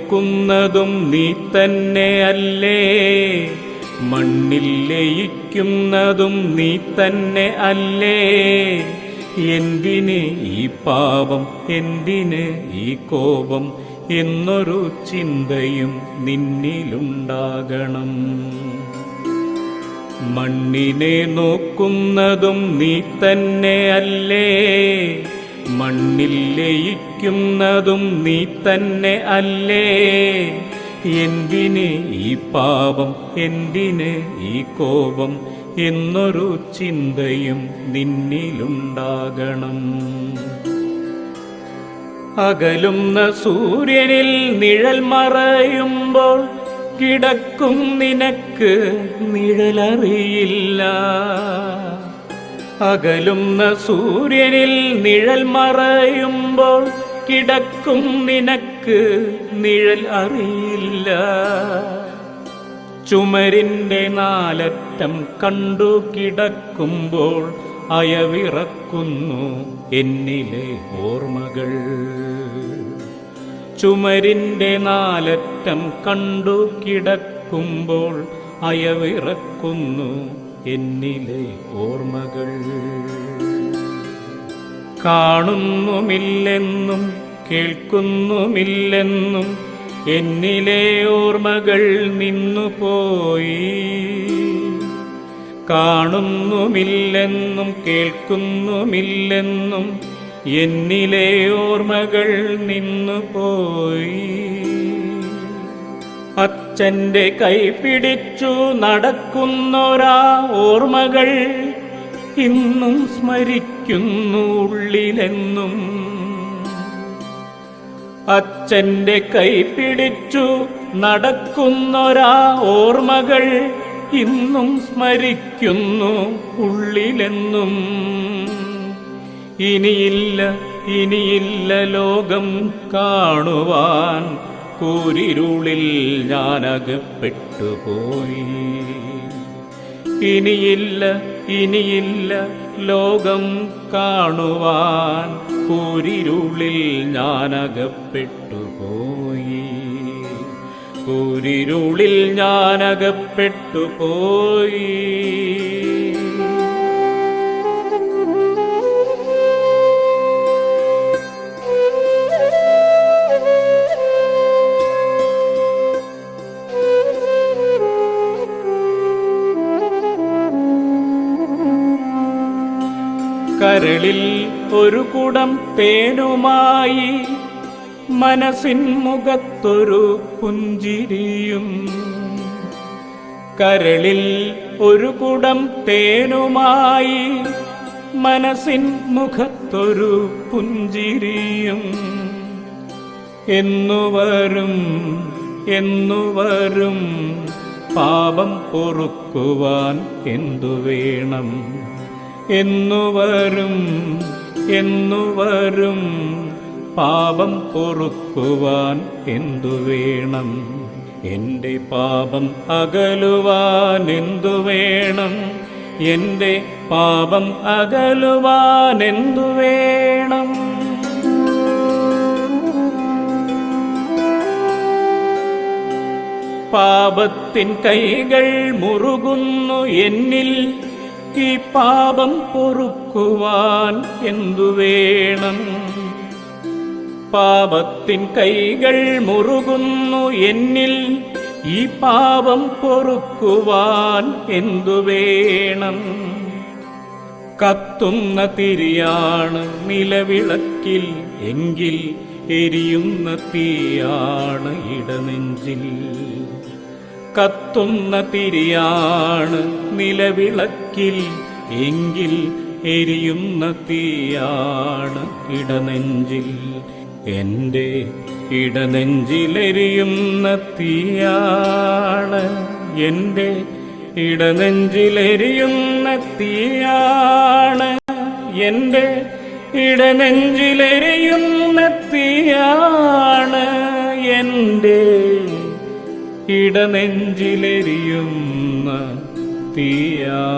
നോക്കുന്നതും നീ തന്നെ അല്ലേ, മണ്ണിൽ ലയിക്കുന്നതും നീ തന്നെ അല്ലേ. എന്തിന് ഈ പാപം, എന്തിന് ഈ കോപം എന്നൊരു ചിന്തയും നിന്നിലുണ്ടാകണം. മണ്ണിനെ നോക്കുന്നതും നീ തന്നെ അല്ലേ, മണ്ണിൽ ലയിക്കുന്നതും നീ തന്നെ അല്ലേ. എന്തിന് ഈ പാപം, എന്തിന് ഈ കോപം എന്നൊരു ചിന്തയും നിന്നിലുണ്ടാകണം. അകലുന്ന സൂര്യനിൽ നിഴൽ മറയുമ്പോൾ കിടക്കും നിനക്ക് നിഴലറിയില്ല. അകലുന്ന സൂര്യനിൽ നിഴൽ മറയുമ്പോൾ കിടക്കും നിനക്ക് നിഴൽ അറിയില്ല. ചുമരിൻ്റെ നാലറ്റം കണ്ടു കിടക്കുമ്പോൾ അയവിറക്കുന്നു എന്നിലെ ഓർമ്മകൾ. ചുമരിൻ്റെ നാലറ്റം കണ്ടു കിടക്കുമ്പോൾ അയവിറക്കുന്നു എന്നിലെ ഓർമ്മകൾ. കാണുന്നുമില്ലെന്നും കേൾക്കുന്നുമില്ലെന്നും എന്നിലെ ഓർമ്മകൾ നിന്നുപോയി. കാണുന്നുമില്ലെന്നും കേൾക്കുന്നുമില്ലെന്നും എന്നിലെ ഓർമ്മകൾ നിന്നുപോയി. അച്ഛൻ്റെ കൈ പിടിച്ചു നടക്കുന്നൊരാ ഓർമ്മകൾ ഇന്നും സ്മരിക്കുന്നു ഉള്ളിലെന്നും. അച്ഛൻ്റെ കൈ പിടിച്ചു നടക്കുന്നൊരാ ഓർമ്മകൾ ഇന്നും സ്മരിക്കുന്നു ഉള്ളിലെന്നും. ഇനിയില്ല, ഇനിയില്ല ലോകം കാണുവാൻ, കൂരിരുളിൽ ഞാനകപ്പെട്ടുപോയി. ഇനിയില്ല, ഇനിയില്ല ലോകം കാണുവാൻ, കൂരിരുളിൽ ഞാനകപ്പെട്ടുപോയി. കൂരിരുളിൽ ഞാനകപ്പെട്ടുപോയി. കരളിൽ ഒരു കുടം തേനുമായി, മനസ്സിൻ മുഖത്തൊരു പുഞ്ചിരിയും. കരളിൽ ഒരു കുടം തേനുമായി, മനസ്സിൻ മുഖത്തൊരു പുഞ്ചിരിയും. എന്നുവരും, എന്നുവരും പാപം പൊറുക്കുവാൻ എന്തു വേണം. എന്നുവരും, എന്നുവരും പാപം പൊറുക്കുവാൻ എന്തു വേണം. എൻ്റെ പാപം അകലുവാൻ എന്തു വേണം. എൻ്റെ പാപം അകലുവാൻ എന്തു വേണം. പാപത്തിൻ കൈകൾ മുറുകുന്നു എന്നിൽ, ഈ പാപം പൊറുക്കുവാൻ എന്തു വേണം. പാപത്തിൻ കൈകൾ മുറുകുന്നു എന്നിൽ, ഈ പാപം പൊറുക്കുവാൻ എന്തു വേണം. കത്തുന്ന തിരിയാണ് നിലവിളക്കിൽ എങ്കിൽ, എരിയുന്ന തീയാണ് ഇടനെഞ്ചിൽ. കത്തുന്ന തിരിയാണ് നിലവിളക്കിൽ എങ്കിൽ, എരിയുന്ന തീയാണ് ഇടനെഞ്ചിൽ. എൻ്റെ ഇടനെഞ്ചിലെരിയുന്ന തീയാണ്, എൻ്റെ ഇടനെഞ്ചിലെരിയുന്ന തീയാണ്, എൻ്റെ ഇടനെഞ്ചിലെരിയുന്ന തീയാണ്, എൻ്റെ ഇടനെഞ്ചിലെരിയുന്ന തീയാണ്.